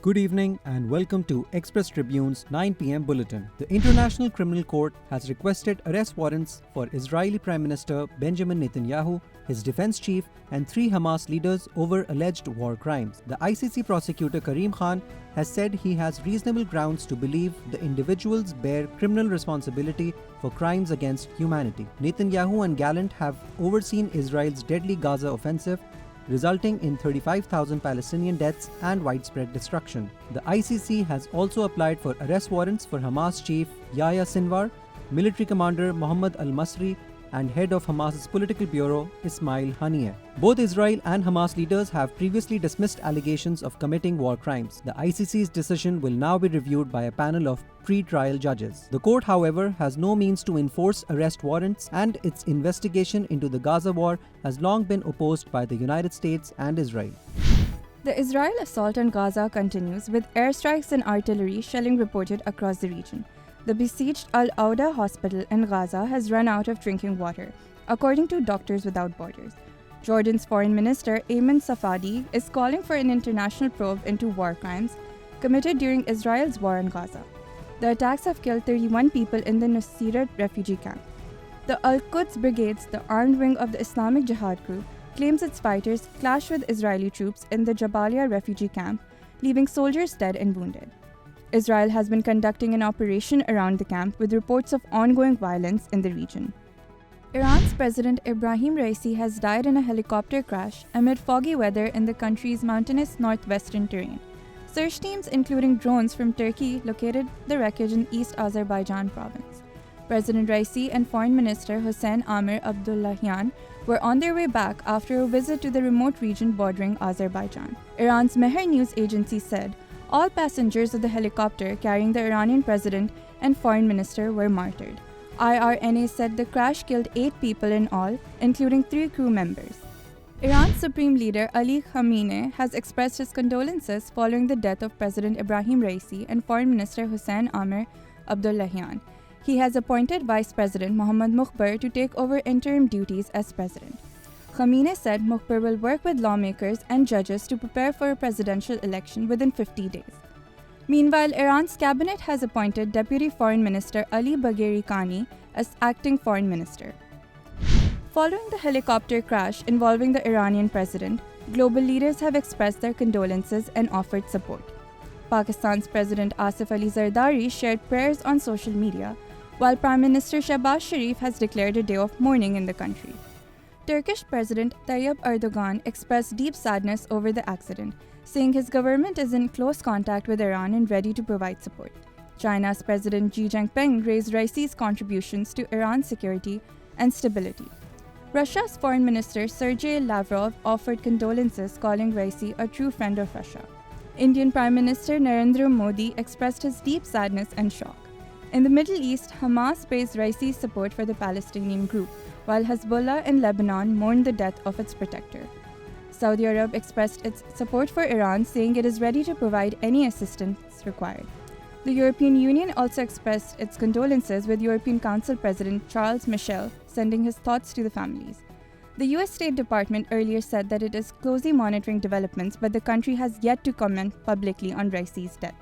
Good evening and welcome to Express Tribune's 9 p.m. bulletin. The International Criminal Court has requested arrest warrants for Israeli Prime Minister Benjamin Netanyahu, his defense chief, and 3 Hamas leaders over alleged war crimes. The ICC prosecutor Karim Khan has said he has reasonable grounds to believe the individuals bear criminal responsibility for crimes against humanity. Netanyahu and Gallant have overseen Israel's deadly Gaza offensive, resulting in 35,000 Palestinian deaths and widespread destruction. The ICC has also applied for arrest warrants for Hamas chief Yahya Sinwar, military commander Mohammad al-Masri, and head of Hamas's political bureau Ismail Haniyeh. Both Israel and Hamas leaders have previously dismissed allegations of committing war crimes. The ICC's decision will now be reviewed by a panel of pre-trial judges. The court, however, has no means to enforce arrest warrants, and its investigation into the Gaza war has long been opposed by the United States and Israel. The Israel assault on Gaza continues, with airstrikes and artillery shelling reported across the region. The besieged al-Awda hospital in Gaza has run out of drinking water, according to Doctors Without Borders. Jordan's Foreign Minister Ayman Safadi is calling for an international probe into war crimes committed during Israel's war on Gaza. The attacks have killed 31 people in the Nuseirat refugee camp. The Al-Quds Brigades, the armed wing of the Islamic Jihad group, claims its fighters clashed with Israeli troops in the Jabalia refugee camp, leaving soldiers dead and wounded. Israel has been conducting an operation around the camp with reports of ongoing violence in the region. Iran's President Ibrahim Raisi has died in a helicopter crash amid foggy weather in the country's mountainous northwestern terrain. Search teams, including drones from Turkey, located the wreckage in East Azerbaijan province. President Raisi and Foreign Minister Hossein Amir-Abdollahian were on their way back after a visit to the remote region bordering Azerbaijan. Iran's Mehr news agency said all passengers of the helicopter carrying the Iranian president and foreign minister were martyred. IRNA said the crash killed 8 people in all, including 3 crew members. Iran's Supreme Leader Ali Khamenei has expressed his condolences following the death of President Ibrahim Raisi and Foreign Minister Hossein Amir-Abdollahian. He has appointed Vice President Mohammad Mukhbar to take over interim duties as president. Khamenei said Mukhbar will work with lawmakers and judges to prepare for a presidential election within 50 days. Meanwhile, Iran's cabinet has appointed Deputy Foreign Minister Ali Bagheri Kani as acting foreign minister. Following the helicopter crash involving the Iranian president, global leaders have expressed their condolences and offered support. Pakistan's President Asif Ali Zardari shared prayers on social media, while Prime Minister Shehbaz Sharif has declared a day of mourning in the country. Turkish President Tayyip Erdogan expressed deep sadness over the accident, saying his government is in close contact with Iran and ready to provide support. China's President Xi Jinping raised Raisi's contributions to Iran's security and stability. Russia's Foreign Minister Sergei Lavrov offered condolences, calling Raisi a true friend of Russia. Indian Prime Minister Narendra Modi expressed his deep sadness and shock. In the Middle East, Hamas praised Raisi's support for the Palestinian group, while Hezbollah in Lebanon mourned the death of its protector. Saudi Arabia expressed its support for Iran, saying it is ready to provide any assistance required. The European Union also expressed its condolences, with European Council President Charles Michel sending his thoughts to the families. The US State Department earlier said that it is closely monitoring developments, but the country has yet to comment publicly on Raisi's death.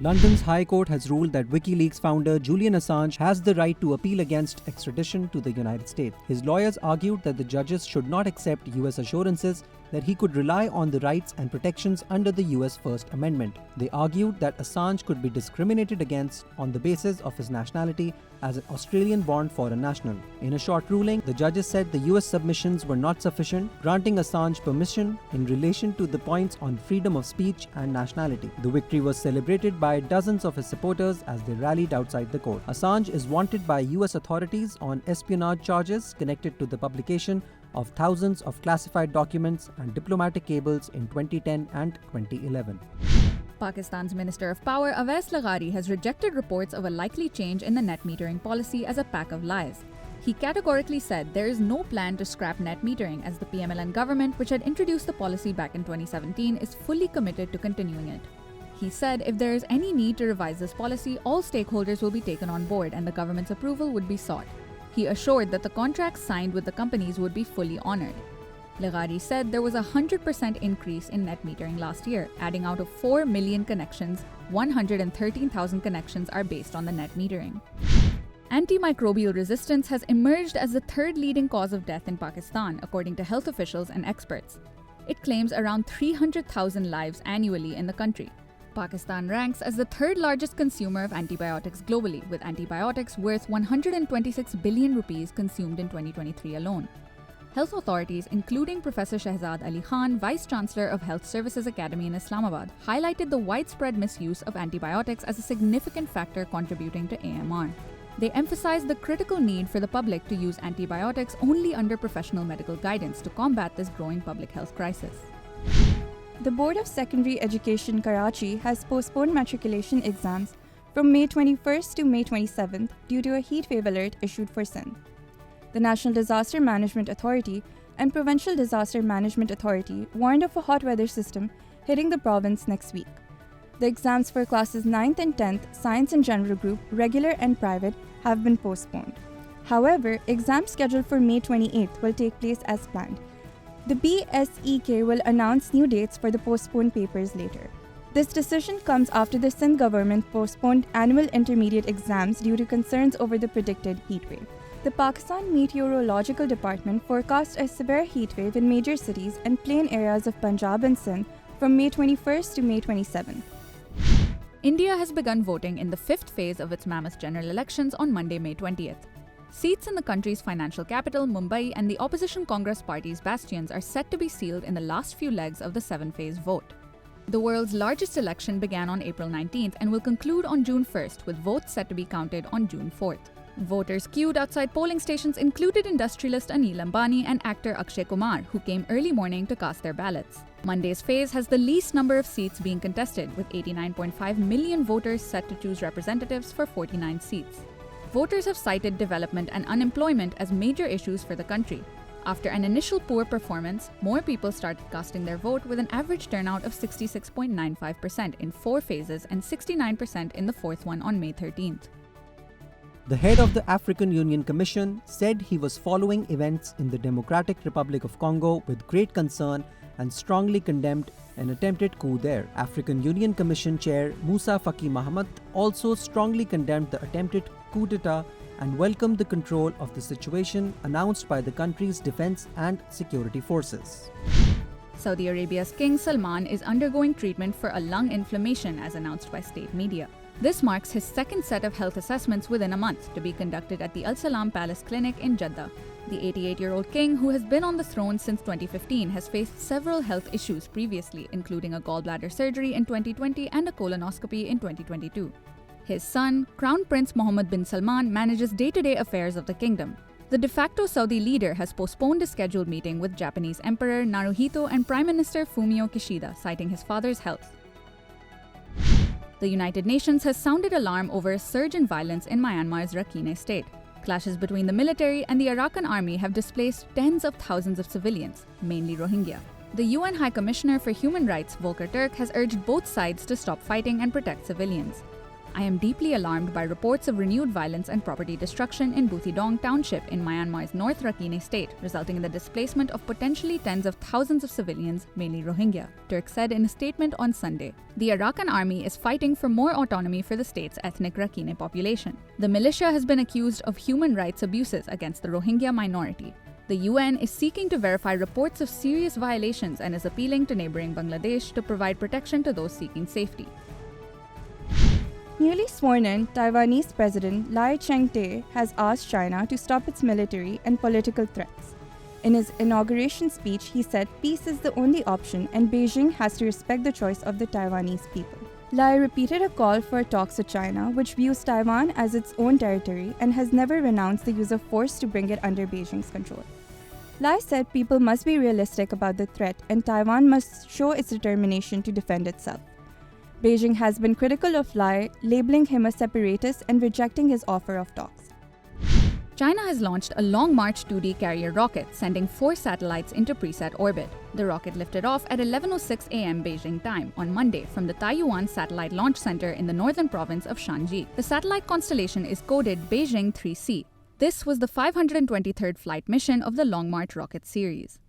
London's High Court has ruled that WikiLeaks founder Julian Assange has the right to appeal against extradition to the United States. His lawyers argued that the judges should not accept US assurances that he could rely on the rights and protections under the US First Amendment. They argued that Assange could be discriminated against on the basis of his nationality as an Australian-born foreign national. In a short ruling, the judges said the US submissions were not sufficient, granting Assange permission in relation to the points on freedom of speech and nationality. The victory was celebrated by dozens of his supporters as they rallied outside the court. Assange is wanted by US authorities on espionage charges connected to the publication of thousands of classified documents and diplomatic cables in 2010 and 2011. Pakistan's Minister of Power Awais Laghari has rejected reports of a likely change in the net metering policy as a pack of lies. He categorically said there is no plan to scrap net metering, as the PMLN government, which had introduced the policy back in 2017, is fully committed to continuing it. He said if there is any need to revise this policy, all stakeholders will be taken on board and the government's approval would be sought. He assured that the contracts signed with the companies would be fully honored. Laghari said there was a 100% increase in net metering last year, adding out of 4 million connections, 113,000 connections are based on the net metering. Antimicrobial resistance has emerged as the third leading cause of death in Pakistan, according to health officials and experts. It claims around 300,000 lives annually in the country. Pakistan ranks as the third largest consumer of antibiotics globally, with antibiotics worth 126 billion rupees consumed in 2023 alone. Health authorities, including Professor Shahzad Ali Khan, Vice Chancellor of Health Services Academy in Islamabad, highlighted the widespread misuse of antibiotics as a significant factor contributing to AMR. They emphasized the critical need for the public to use antibiotics only under professional medical guidance to combat this growing public health crisis. The Board of Secondary Education Karachi has postponed matriculation exams from May 21st to May 27th due to a heatwave alert issued for Sindh. The National Disaster Management Authority and Provincial Disaster Management Authority warned of a hot weather system hitting the province next week. The exams for classes 9th and 10th, Science and General Group, regular and private, have been postponed. However, exams scheduled for May 28th will take place as planned. The BSEK will announce new dates for the postponed papers later. This decision comes after the Sindh government postponed annual intermediate exams due to concerns over the predicted heatwave. The Pakistan Meteorological Department forecast a severe heatwave in major cities and plain areas of Punjab and Sindh from May 21st to May 27th. India has begun voting in the fifth phase of its mammoth general elections on Monday, May 20th. Seats in the country's financial capital, Mumbai, and the opposition Congress Party's bastions are set to be sealed in the last few legs of the seven-phase vote. The world's largest election began on April 19th and will conclude on June 1st, with votes set to be counted on June 4th. Voters queued outside polling stations included industrialist Anil Ambani and actor Akshay Kumar, who came early morning to cast their ballots. Monday's phase has the least number of seats being contested, with 89.5 million voters set to choose representatives for 49 seats. Voters have cited development and unemployment as major issues for the country. After an initial poor performance, more people started casting their vote with an average turnout of 66.95% in 4 phases and 69% in the fourth one on May 13th. The head of the African Union Commission said he was following events in the Democratic Republic of Congo with great concern and strongly condemned an attempted coup there. African Union Commission Chair Musa Faki Mahamat also strongly condemned the attempted coup d'etat and welcomed the control of the situation announced by the country's defense and security forces. Saudi Arabia's King Salman is undergoing treatment for a lung inflammation, as announced by state media. This marks his second set of health assessments within a month, to be conducted at the Al Salam Palace Clinic in Jeddah. The 88-year-old king, who has been on the throne since 2015, has faced several health issues previously, including a gallbladder surgery in 2020 and a colonoscopy in 2022. His son, Crown Prince Mohammed bin Salman, manages day-to-day affairs of the kingdom. The de facto Saudi leader has postponed a scheduled meeting with Japanese Emperor Naruhito and Prime Minister Fumio Kishida, citing his father's health. The United Nations has sounded alarm over a surge in violence in Myanmar's Rakhine state. Clashes between the military and the Iraqi army have displaced tens of thousands of civilians, mainly Rohingya. The UN High Commissioner for Human Rights, Volker Turk, has urged both sides to stop fighting and protect civilians. I am deeply alarmed by reports of renewed violence and property destruction in Butidong township in Myanmar's North Rakhine state, resulting in the displacement of potentially tens of thousands of civilians, mainly Rohingya, Turk said in a statement on Sunday. The Iraqi army is fighting for more autonomy for the state's ethnic Rakhine population. The militia has been accused of human rights abuses against the Rohingya minority. The UN is seeking to verify reports of serious violations and is appealing to neighboring Bangladesh to provide protection to those seeking safety. Newly sworn-in Taiwanese President Lai Ching-te has asked China to stop its military and political threats. In his inauguration speech, he said peace is the only option and Beijing has to respect the choice of the Taiwanese people. Lai repeated a call for talks with China, which views Taiwan as its own territory and has never renounced the use of force to bring it under Beijing's control. Lai said people must be realistic about the threat and Taiwan must show its determination to defend itself. Beijing has been critical of Lai, labeling him a separatist and rejecting his offer of talks. China has launched a Long March 2D carrier rocket, sending 4 satellites into preset orbit. The rocket lifted off at 11:06 a.m. Beijing time on Monday from the Taiyuan Satellite Launch Center in the northern province of Shanxi. The satellite constellation is coded Beijing 3C. This was the 523rd flight mission of the Long March rocket series.